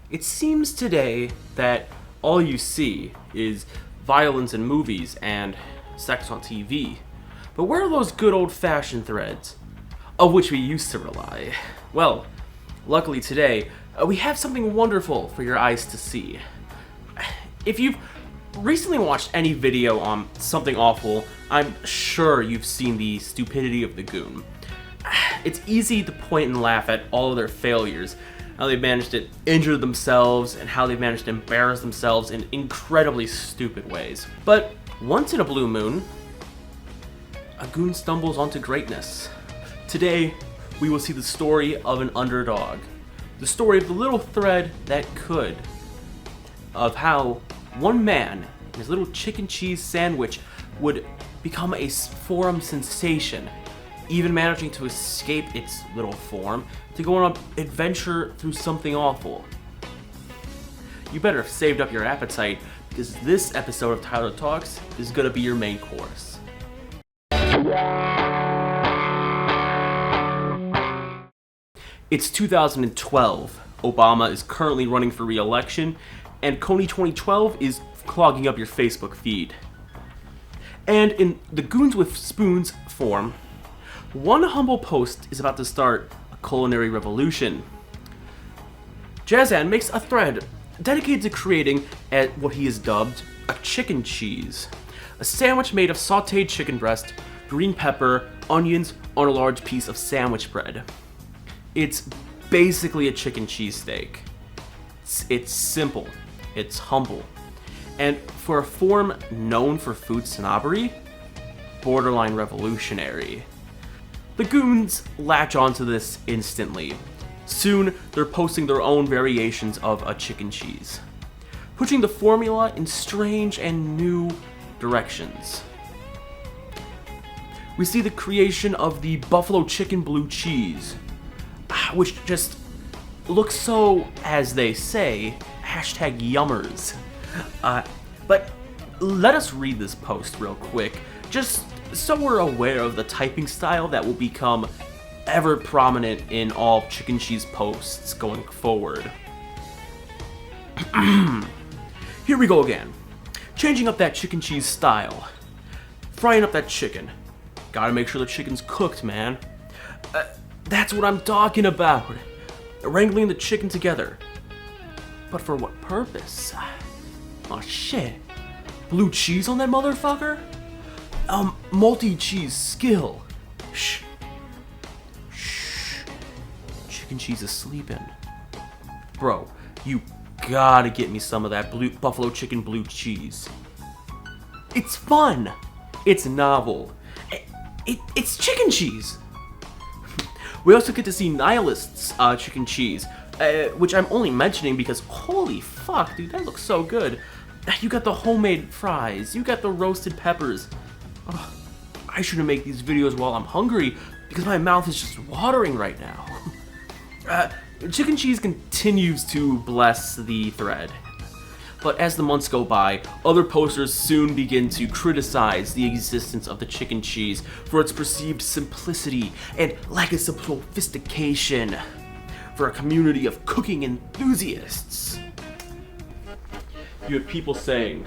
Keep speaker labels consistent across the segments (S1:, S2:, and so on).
S1: It seems today that all you see is violence in movies and sex on TV. But where are those good old-fashioned threads, of which we used to rely? Well, luckily today, we have something wonderful for your eyes to see. If you've recently watched any video on something awful, I'm sure you've seen the stupidity of the goon. It's easy to point and laugh at all of their failures, how they've managed to injure themselves, and how they've managed to embarrass themselves in incredibly stupid ways. But once in a blue moon, a goon stumbles onto greatness. Today, we will see the story of an underdog. The story of the little thread that could. Of how one man and his little chicken cheese sandwich would become a forum sensation, even managing to escape its little form to go on an adventure through something awful. You better have saved up your appetite, because this episode of Tyler Talks is gonna be your main course. It's 2012. Obama is currently running for re-election, and Coney 2012 is clogging up your Facebook feed. And in the Goons with Spoons form, one humble post is about to start a culinary revolution. Jazzan makes a thread dedicated to creating what he has dubbed a chicken cheese, a sandwich made of sautéed chicken breast, green pepper, onions on a large piece of sandwich bread. It's basically a chicken cheesesteak. It's simple, it's humble, and for a form known for food snobbery, borderline revolutionary. The goons latch onto this instantly. Soon, they're posting their own variations of a chicken cheese, pushing the formula in strange and new directions. We see the creation of the buffalo chicken blue cheese, which just looks so, as they say, #yummers. But let us read this post real quick, just so we're aware of the typing style that will become ever prominent in all chicken cheese posts going forward. Here we go again. Changing up that chicken cheese style. Frying up that chicken. Gotta make sure the chicken's cooked, man. That's what I'm talking about. Wrangling the chicken together. But for what purpose? Oh shit. Blue cheese on that motherfucker? Multi-cheese skill. Shh. Shh. Chicken cheese is sleeping. Bro, you gotta get me some of that buffalo chicken blue cheese. It's fun. It's novel. It's chicken cheese. We also get to see Nihilist's chicken cheese, which I'm only mentioning because holy fuck, dude, that looks so good. You got the homemade fries, you got the roasted peppers. Oh, I shouldn't make these videos while I'm hungry because my mouth is just watering right now. Chicken cheese continues to bless the thread. But as the months go by, other posters soon begin to criticize the existence of the chicken cheese for its perceived simplicity and lack of sophistication for a community of cooking enthusiasts. You have people saying,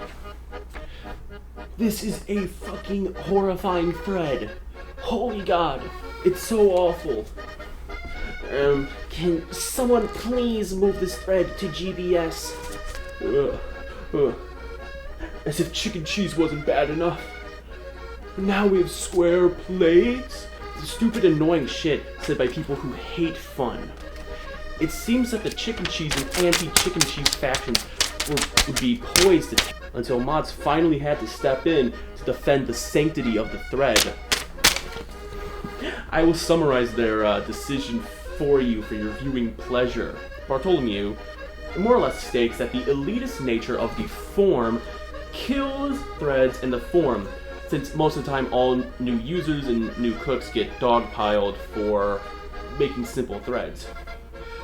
S1: "This is a fucking horrifying thread. Holy God, it's so awful. Can someone please move this thread to GBS? As if chicken cheese wasn't bad enough. Now we have square plates." Stupid, annoying shit said by people who hate fun. It seems that the chicken cheese and anti-chicken cheese factions would be poised until mods finally had to step in to defend the sanctity of the thread. I will summarize their decision for you for your viewing pleasure. Bartholomew more or less states that the elitist nature of the form kills threads in the form, since most of the time all new users and new cooks get dogpiled for making simple threads.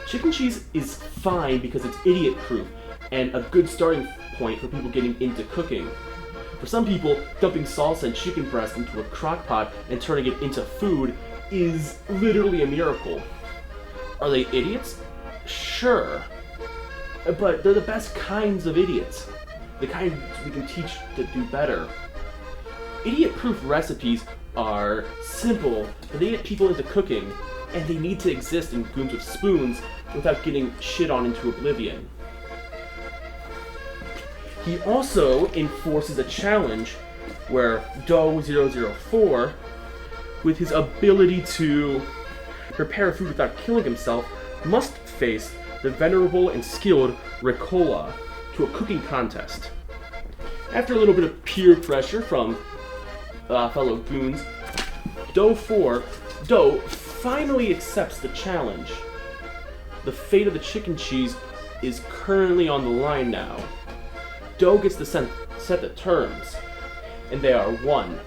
S1: Chicken cheese is fine because it's idiot-proof and a good starting point for people getting into cooking. For some people, dumping salsa and chicken breast into a crock pot and turning it into food is literally a miracle. Are they idiots? Sure. but they're the best kinds of idiots. The kinds we can teach to do better. Idiot-proof recipes are simple, but they get people into cooking, and they need to exist in Goons with Spoons without getting shit on into oblivion. He also enforces a challenge where Doe004, with his ability to prepare food without killing himself, must face the venerable and skilled Ricola to a cooking contest. After a little bit of peer pressure from fellow goons, Doe finally accepts the challenge. The fate of the chicken cheese is currently on the line now. Doe gets to set the terms, and they are 1.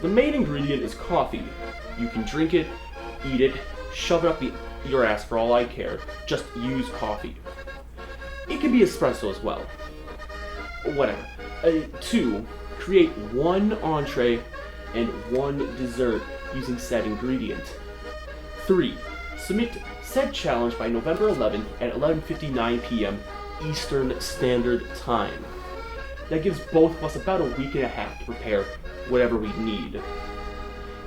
S1: The main ingredient is coffee. You can drink it, eat it, shove it up your ass for all I care. Just use coffee. It can be espresso as well. Whatever. 2. Create 1 entree and 1 dessert using said ingredient. 3. Submit said challenge by November 11th at 11:59 p.m. Eastern Standard Time. That gives both of us about a week and a half to prepare whatever we need.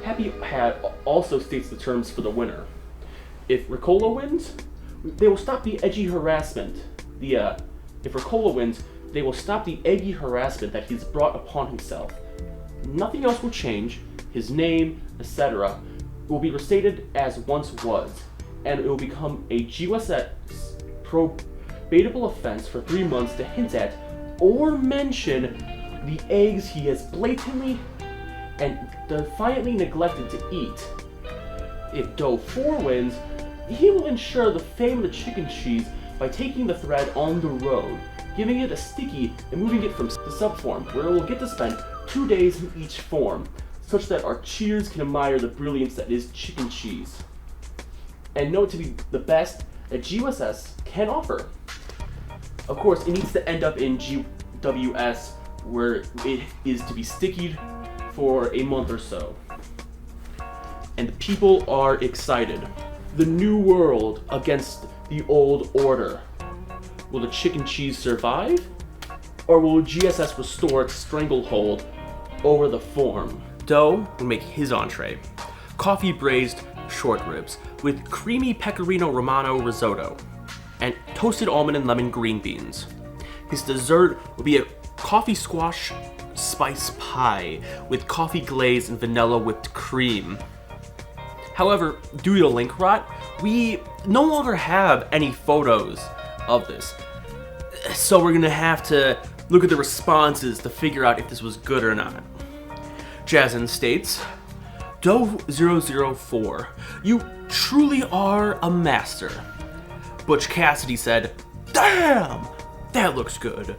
S1: Happy Hat also states the terms for the winner. If Ricola wins, they will stop the edgy harassment. If Ricola wins, they will stop the eggy harassment that he's brought upon himself. Nothing else will change. His name, etc., will be restated as once was, and it will become a GUSS probatable offense for 3 months to hint at or mention the eggs he has blatantly and defiantly neglected to eat. If Doe 4 wins, he will ensure the fame of the chicken cheese by taking the thread on the road, giving it a sticky and moving it from the subform, where it will get to spend 2 days in each form, such that our cheers can admire the brilliance that is chicken cheese, and know it to be the best that GUSS can offer. Of course, it needs to end up in GWS, where it is to be stickied for a month or so. And the people are excited. The new world against the old order. Will the chicken cheese survive? Or will GSS restore its stranglehold over the form? Doe will make his entree. Coffee braised short ribs with creamy pecorino romano risotto and toasted almond and lemon green beans. His dessert will be a coffee squash spice pie with coffee glaze and vanilla whipped cream. However, due to link rot, we no longer have any photos of this. So we're gonna have to look at the responses to figure out if this was good or not. Jazen states, Doe004, you truly are a master. Butch Cassidy said, damn, that looks good.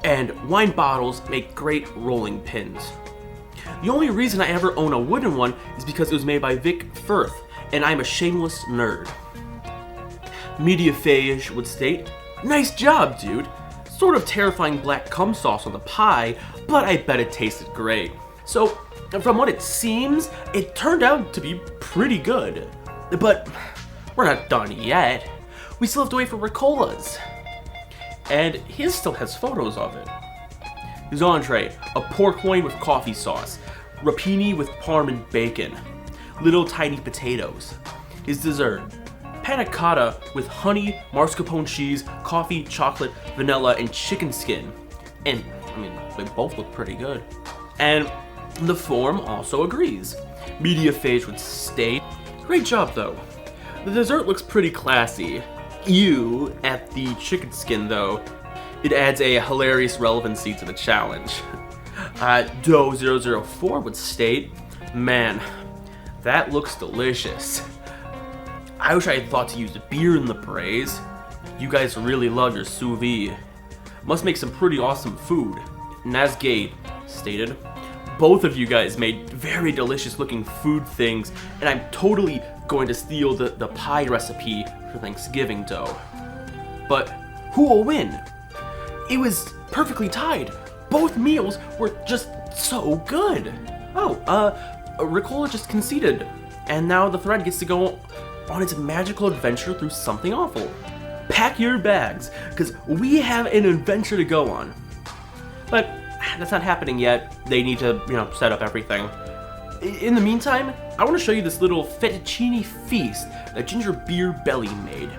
S1: And wine bottles make great rolling pins. The only reason I ever own a wooden one is because it was made by Vic Firth, and I'm a shameless nerd. Mediaphage would state, nice job, dude. Sort of terrifying black cum sauce on the pie, but I bet it tasted great. So, from what it seems, it turned out to be pretty good. But we're not done yet. We still have to wait for Ricola's. And his still has photos of it. His entree, a pork loin with coffee sauce, rapini with parm and bacon, little tiny potatoes. His dessert, panna cotta with honey, mascarpone cheese, coffee, chocolate, vanilla, and chicken skin. And, I mean, they both look pretty good. And the form also agrees. Mediaphage would state, great job though. The dessert looks pretty classy. You, at the chicken skin though, it adds a hilarious relevancy to the challenge. Doe004 would state, man, that looks delicious. I wish I had thought to use beer in the praise. You guys really love your sous vide. Must make some pretty awesome food. Nazgate stated, both of you guys made very delicious looking food things, and I'm totally going to steal the pie recipe for Thanksgiving dough. But who will win? It was perfectly tied. Both meals were just so good. Oh, Ricola just conceded, and now the thread gets to go on its magical adventure through something awful. pack your bags, because we have an adventure to go on. But that's not happening yet. They need to, set up everything. In the meantime, I want to show you this little fettuccine feast that Ginger Beer Belly made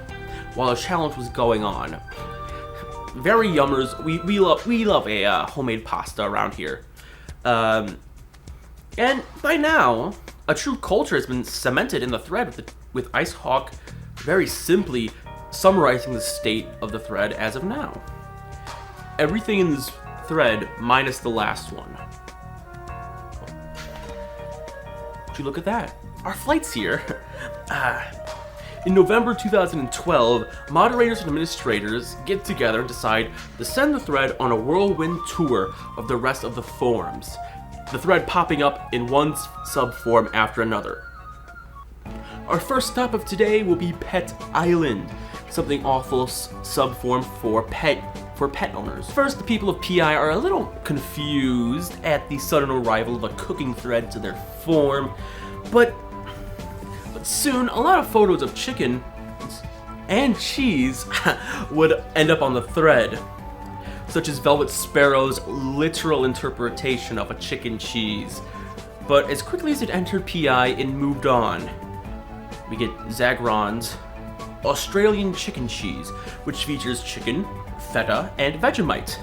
S1: while a challenge was going on. Very yummers. We love a homemade pasta around here. And by now, a true culture has been cemented in the thread with Ice Hawk very simply summarizing the state of the thread as of now. Everything in this thread minus the last one. Would you look at that? Our flight's here. In November 2012, moderators and administrators get together and decide to send the thread on a whirlwind tour of the rest of the forums, the thread popping up in one subform after another. Our first stop of today will be Pet Island, something awful subform for pet owners. First, the people of PI are a little confused at the sudden arrival of a cooking thread to their form, but soon a lot of photos of chicken and cheese would end up on the thread, such as Velvet Sparrow's literal interpretation of a chicken cheese. But as quickly as it entered PI, it moved on. We get Zagron's Australian chicken cheese, which features chicken, feta, and Vegemite.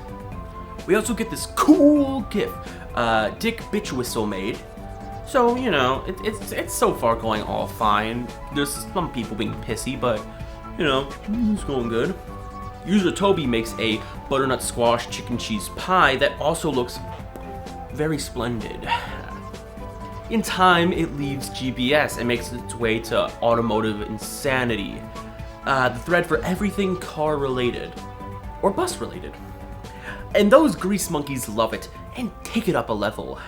S1: We also get this cool GIF Dick Bitch Whistle made. So, it's so far going all fine. There's some people being pissy, but, it's going good. User Toby makes a butternut squash chicken cheese pie that also looks very splendid. In time, it leaves GBS and makes its way to Automotive Insanity, the thread for everything car-related, or bus-related. And those grease monkeys love it and take it up a level.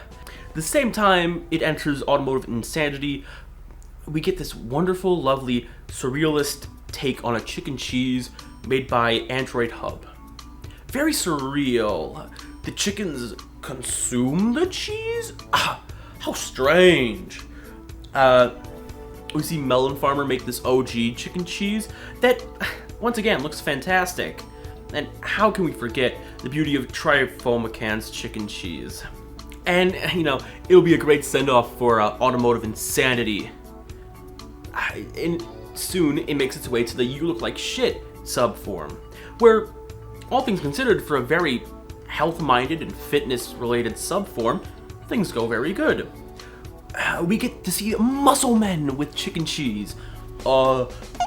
S1: The same time it enters Automotive Insanity, we get this wonderful, lovely, surrealist take on a chicken cheese made by Android Hub. Very surreal. The chickens consume the cheese? How strange. We see Melon Farmer make this OG chicken cheese that, once again, looks fantastic. And how can we forget the beauty of Trifomacan's chicken cheese? And, it'll be a great send-off for Automotive Insanity. And soon, it makes its way to the You Look Like Shit subform, where, all things considered, for a very health-minded and fitness-related subform, things go very good. We get to see muscle men with chicken cheese. Humana.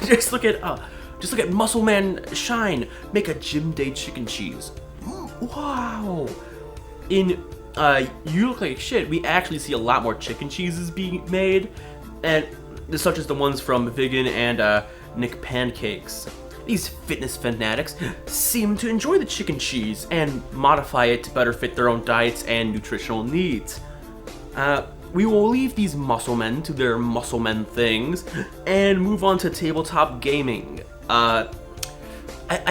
S1: Just look at Muscle Man shine. Make a gym day chicken cheese. Wow. In You Look Like Shit, we actually see a lot more chicken cheeses being made, and such as the ones from Vegan and Nick Pancakes. These fitness fanatics seem to enjoy the chicken cheese and modify it to better fit their own diets and nutritional needs. We will leave these muscle men to their muscle men things and move on to tabletop gaming. I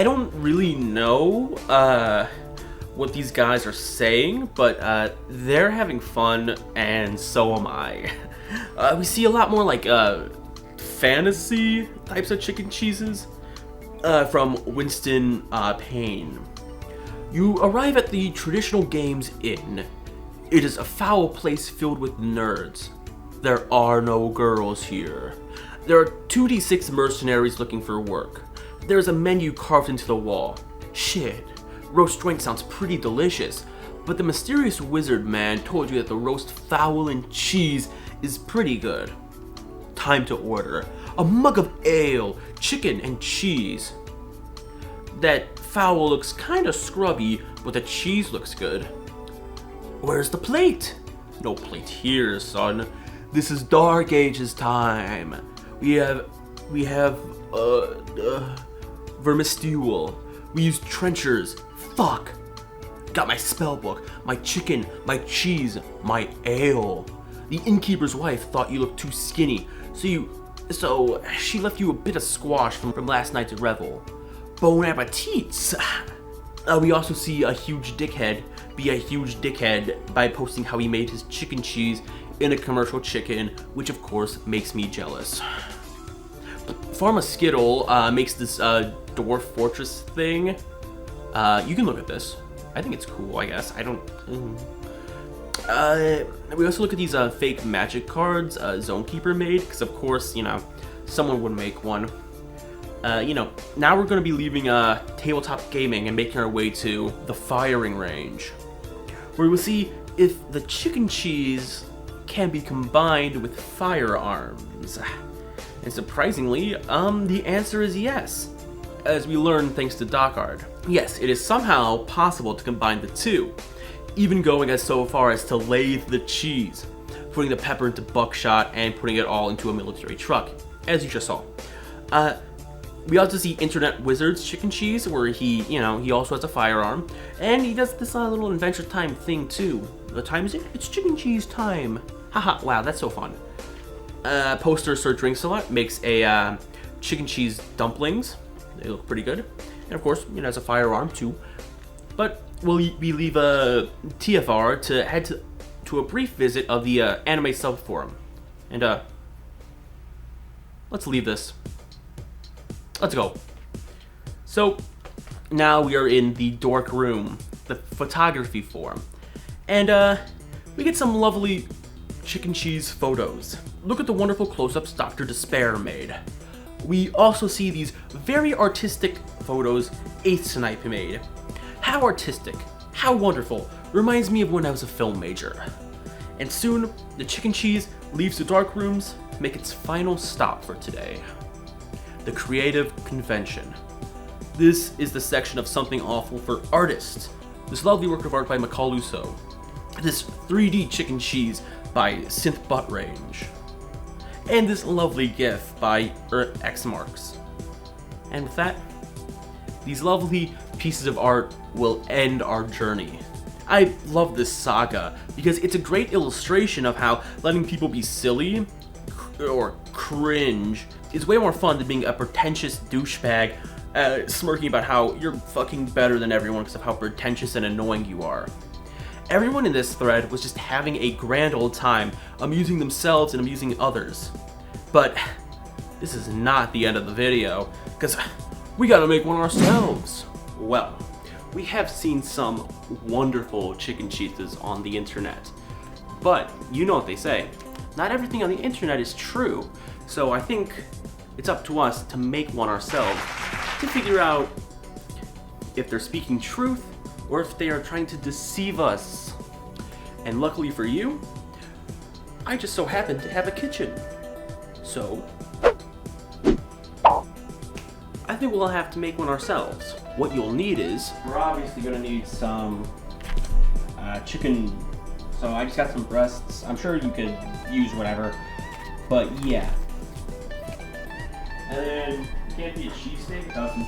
S1: don't really know what these guys are saying, but they're having fun, and so am I. We see a lot more like fantasy types of chicken cheeses from Winston Payne. You arrive at the Traditional Games Inn. It is a foul place filled with nerds. There are no girls here. There are 2d6 mercenaries looking for work. There is a menu carved into the wall. Shit, roast drink sounds pretty delicious, but the mysterious wizard man told you that the roast fowl and cheese is pretty good. Time to order. A mug of ale, chicken, and cheese. That fowl looks kinda scrubby, but the cheese looks good. Where's the plate? No plate here, son. This is Dark Ages time. We have vermistule. We use trenchers. Fuck. Got my spell book, my chicken, my cheese, my ale. The innkeeper's wife thought you looked too skinny, so she left you a bit of squash from last night's revel. Bon appetits. We also see a huge dickhead be a huge dickhead by posting how he made his chicken cheese in a commercial chicken, which of course makes me jealous. Pharma Skittle makes this Dwarf Fortress thing. You can look at this. I think it's cool, I guess. I don't... we also look at these fake magic cards Zonekeeper made, because of course, you know, someone would make one. You know, now we're going to be leaving tabletop gaming and making our way to the firing range, where we'll see if the chicken cheese can be combined with firearms. And surprisingly, the answer is yes, as we learn thanks to Dockard. Yes, it is somehow possible to combine the two, even going as so far as to lathe the cheese, putting the pepper into buckshot and putting it all into a military truck, as you just saw. We also see Internet Wizard's chicken cheese, where he, you know, he also has a firearm, and he does this little Adventure Time thing too. What time is it? It's chicken cheese time. Haha, wow, that's so fun. Poster Sir Drinks-A-Lot makes a chicken cheese dumplings. They look pretty good. And of course, you know, has a firearm too. But we leave TFR to head to a brief visit of the anime subforum. And let's leave this. Let's go. So now we are in the dork room, the photography forum. And we get some lovely chicken cheese photos. Look at the wonderful close-ups Dr. Despair made. We also see these very artistic photos 8th Snipe made. How artistic, how wonderful, reminds me of when I was a film major. And soon, the chicken cheese leaves the dark rooms, make its final stop for today. The Creative Convention. This is the section of Something Awful for artists. This lovely work of art by Macaluso. This 3D chicken cheese by Synth Butt Range. And this lovely GIF by Xmarks. And with that, these lovely pieces of art will end our journey. I love this saga because it's a great illustration of how letting people be silly or cringe is way more fun than being a pretentious douchebag smirking about how you're fucking better than everyone because of how pretentious and annoying you are. Everyone in this thread was just having a grand old time, amusing themselves and amusing others. But this is not the end of the video, because we gotta make one ourselves. Well, we have seen some wonderful chicken cheeses on the internet. But you know what they say, not everything on the internet is true. So I think it's up to us to make one ourselves to figure out if they're speaking truth or if they are trying to deceive us. And luckily for you, I just so happen to have a kitchen. So, I think we'll have to make one ourselves. What you'll need is, we're obviously gonna need some chicken. So I just got some breasts. I'm sure you could use whatever, but yeah. And then it can't be a cheesesteak without some,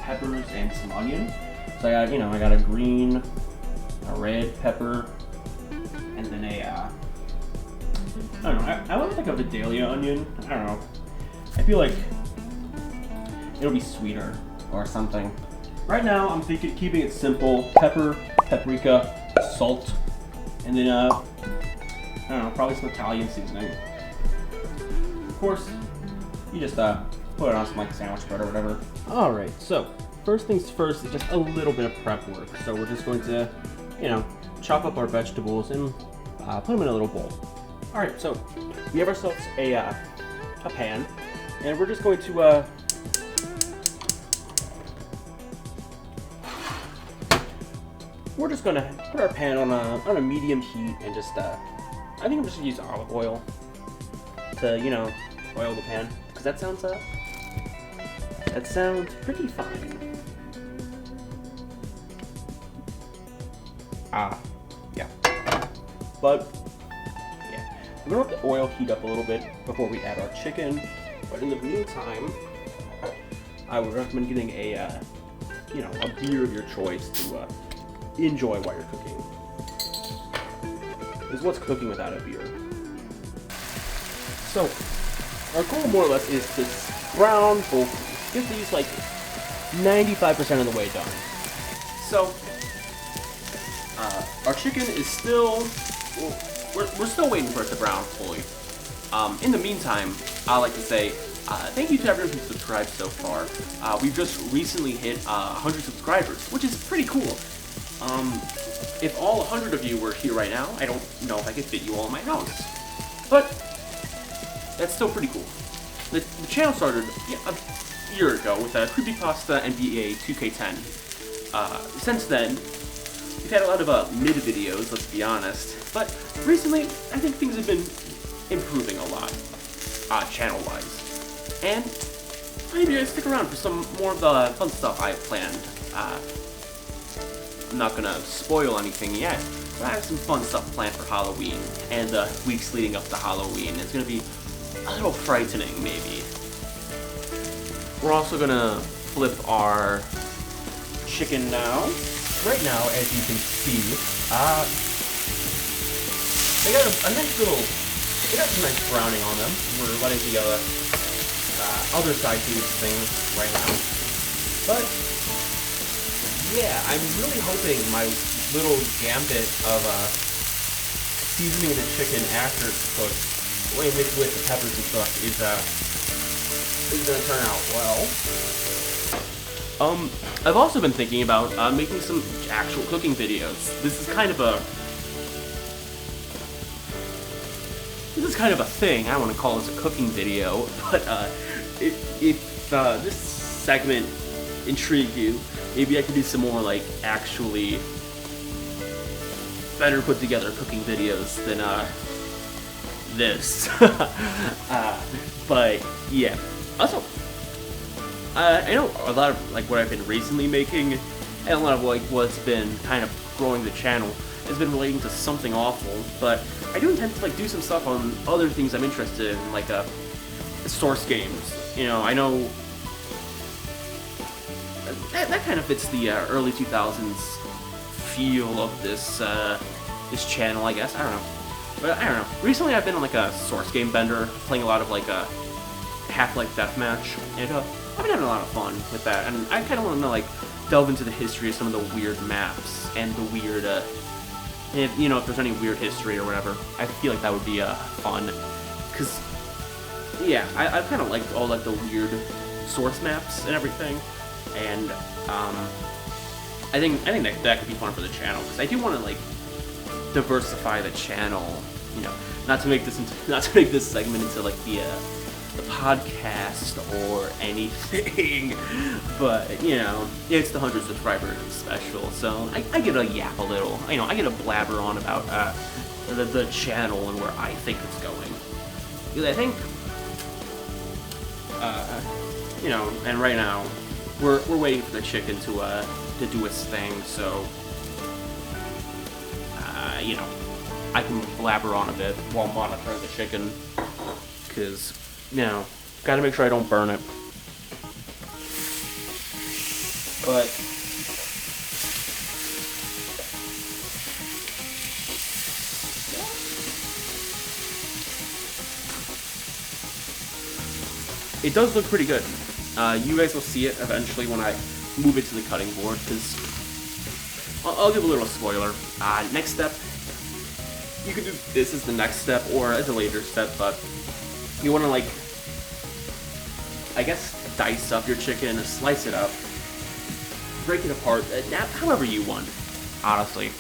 S1: peppers and some onion. So I got a green, a red pepper, and then I don't know, I want like a Vidalia onion. I don't know. I feel like it'll be sweeter or something. Right now, I'm thinking keeping it simple. Pepper, paprika, salt, and then, I don't know, probably some Italian seasoning. Of course, you just put it on some like sandwich bread or whatever. Alright, so first things first is just a little bit of prep work. So we're just going to, chop up our vegetables and put them in a little bowl. Alright, so we have ourselves a pan, and we're just going to we're just gonna put our pan on a medium heat and just I think I'm just gonna use olive oil to oil the pan, because that sounds pretty fine. Yeah. But yeah, we're gonna let the oil heat up a little bit before we add our chicken. But in the meantime, I would recommend getting a beer of your choice to enjoy while you're cooking. Because what's cooking without a beer? So, our goal more or less is to brown both. Get these like 95% of the way done. So, our chicken is still, we're still waiting for it to brown fully. In the meantime, I'd like to say thank you to everyone who's subscribed so far. We've just recently hit 100 subscribers, which is pretty cool. If all 100 of you were here right now, I don't know if I could fit you all in my house. But that's still pretty cool. The channel started a year ago with Creepypasta NBA 2K10. Since then, we've had a lot of mid videos, let's be honest. But recently, I think things have been improving a lot, channel-wise. And maybe you guys stick around for some more of the fun stuff I have planned. I'm not gonna spoil anything yet, but I have some fun stuff planned for Halloween and the weeks leading up to Halloween. It's gonna be a little frightening, maybe. We're also gonna flip our chicken now. Right now, as you can see, they got a nice little, they got some nice browning on them. We're letting the other side do its thing right now. But yeah, I'm really hoping my little gambit of seasoning the chicken after it's cooked, with the peppers and stuff, is gonna turn out well. I've also been thinking about making some actual cooking videos. This is kind of a thing. I don't want to call this a cooking video, but if this segment intrigued you, maybe I could do some more like actually better put together cooking videos than this. But yeah. Also, I know a lot of like what I've been recently making, and a lot of like what's been kind of growing the channel has been relating to something awful. But I do intend to like do some stuff on other things I'm interested in, like source games. You know, I know that kind of fits the early 2000s feel of this this channel, I guess. I don't know, but I don't know. Recently, I've been on like a source game bender, playing a lot of like Half-Life Deathmatch, and I've been having a lot of fun with that. And I kind of want to like delve into the history of some of the weird maps and the weird, if there's any weird history or whatever. I feel like that would be fun, cause yeah, I've kind of liked all like the weird source maps and everything, and I think that could be fun for the channel, because I do want to like diversify the channel, not to make this segment into like the podcast or anything, but it's the 100 subscriber special, so I get to yap a little, I get to blabber on about the channel and where I think it's going, because I think and right now we're waiting for the chicken to do its thing, so I can blabber on a bit while monitoring the chicken, because gotta make sure I don't burn it. But it does look pretty good. You guys will see it eventually when I move it to the cutting board, because I'll give a little spoiler. Next step, you can do this as the next step or as a later step, but you want to like, I guess, dice up your chicken, slice it up, break it apart, however you want. Honestly,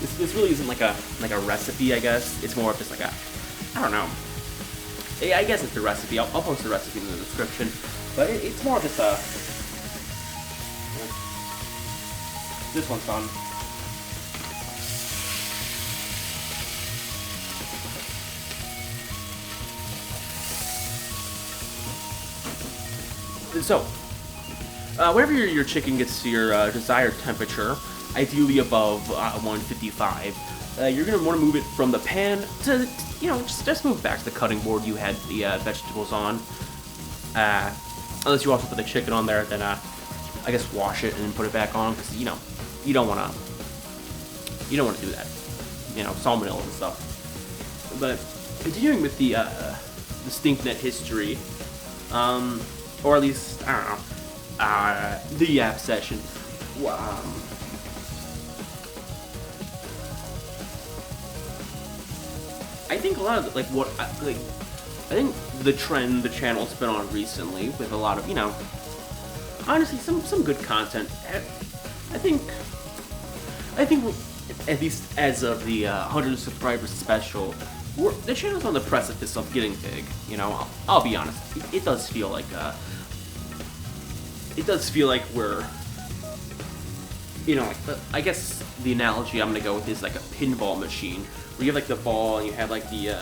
S1: this really isn't like a recipe. I guess it's more of just like I don't know. I guess it's a recipe. I'll post the recipe in the description, but it's more of just this one's fun. So, whenever your chicken gets to your desired temperature, ideally above 155, you're going to want to move it from the pan to, just move back to the cutting board you had the vegetables on. Unless you also put the chicken on there, then I guess wash it and then put it back on, because, you don't want to do that. Salmonella and stuff. But continuing with the StinkNet history, or at least, I don't know, the Yap session. think a lot of like what like I think the trend the channel's been on recently with a lot of, you know, honestly some good content. I think at least as of the 100 subscribers special, the channel's on the precipice of getting big. You know, I'll be honest. It does feel like we're, you know, like I guess the analogy I'm gonna go with is like a pinball machine, where you have like the ball and you have like the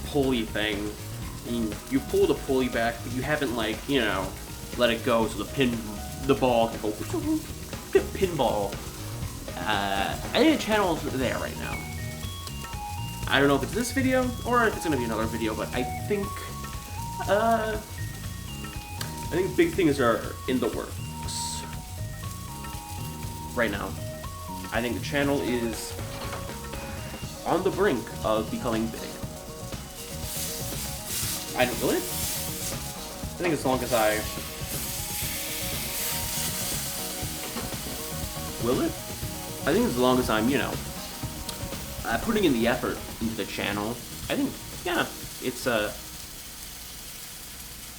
S1: pulley thing, and you pull the pulley back, but you haven't, like, you know, let it go so the ball can go pinball. I think the channel's there right now. I don't know if it's this video or if it's gonna be another video, but I think big things are in the works right now. I think the channel is on the brink of becoming big. I don't know it. I think as long as I will it. I think as long as I'm, you know, putting in the effort into the channel, I think, yeah, it's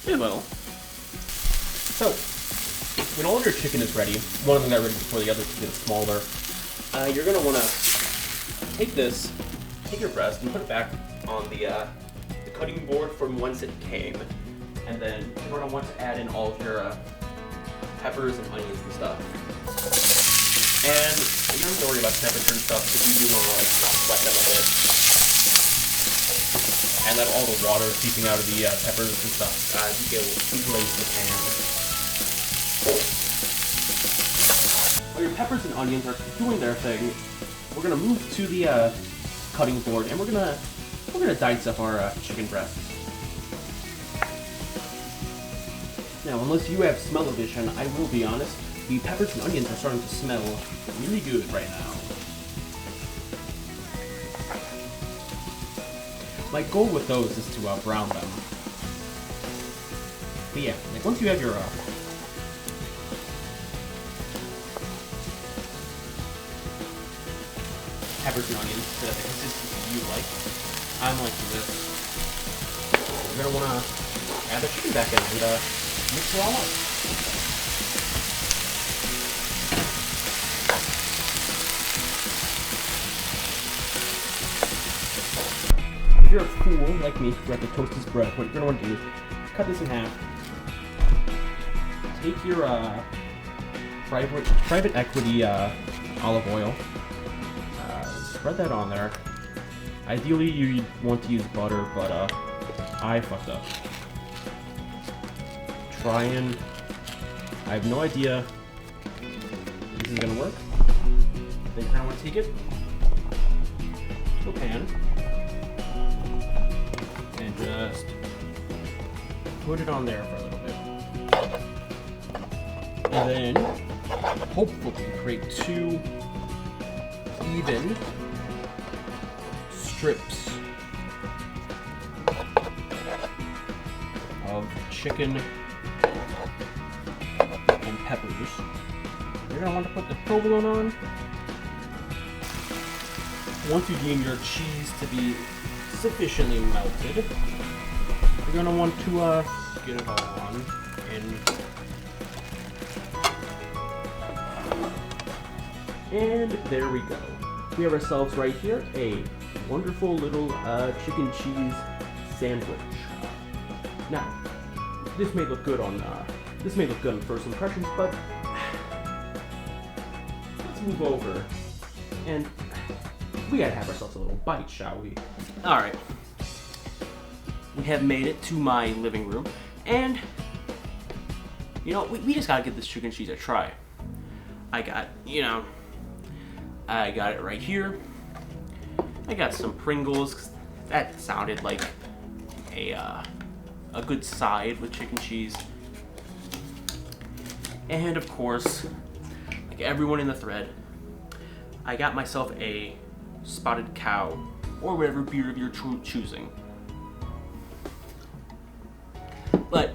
S1: it will. So, when all of your chicken is ready, one of them got ready before the other to get smaller, you're gonna wanna take your breast and put it back on the cutting board from whence it came, and then you're gonna want to add in all of your peppers and onions and stuff. And you don't have to worry about temperature and stuff if you do want to like sweat them a bit. And let all the water seeping out of the peppers and stuff deglaze the pan. While your peppers and onions are doing their thing, we're gonna move to the cutting board, and we're gonna dice up our chicken breasts. Now, unless you have smell-o-vision, I will be honest, the peppers and onions are starting to smell really good right now. My goal with those is to brown them. But yeah, like once you have your peppers and onions to the consistency you like, I'm liking this. You're gonna wanna add the chicken back in and mix it all up. If you're a fool like me who had to toast his bread, what you're gonna want to do is cut this in half. Take your private equity olive oil. Spread that on there. Ideally, you want to use butter, but I fucked up. I have no idea if this is gonna work. Then you kind of want to take it to a pan and just put it on there for a little bit. And then hopefully create two even strips of chicken and peppers. You're gonna want to put the provolone on. Once you deem your cheese to be sufficiently melted, you're gonna want to get it all on and there we go. We have ourselves right here a wonderful little chicken cheese sandwich. Now, this may look good on first impressions, but let's move over and we gotta have ourselves a little bite, shall we? All right, we have made it to my living room, and you know we just gotta give this chicken cheese a try. I got it right here. I got some Pringles, 'cause that sounded like a good side with chicken cheese. And of course, like everyone in the thread, I got myself a Spotted Cow, or whatever beer of your choosing. But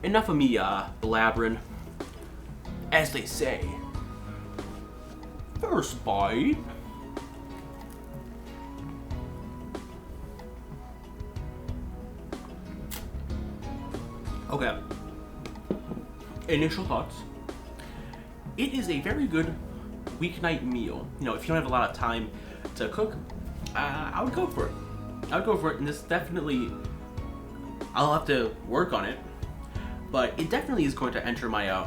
S1: enough of me blabbering. As they say, first bite. Okay. Initial thoughts. It is a very good weeknight meal. You know, if you don't have a lot of time to cook, I would go for it. I would go for it, and this definitely, I'll have to work on it, but it definitely is going to enter my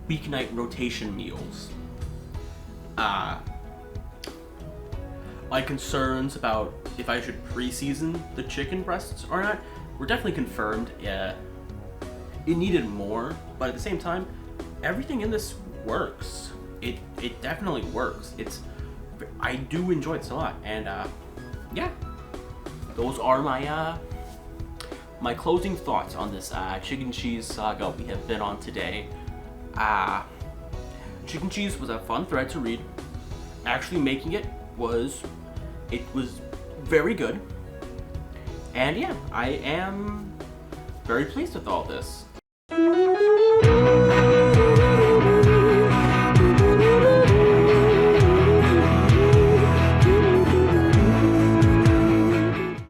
S1: weeknight rotation meals. My concerns about if I should pre-season the chicken breasts or not were definitely confirmed. It needed more, but at the same time, everything in this works. It definitely works. I do enjoy this a lot, and yeah, those are my my closing thoughts on this chicken cheese saga we have been on today. Chicken cheese was a fun thread to read. Actually making it was very good, and yeah, I am very pleased with all this.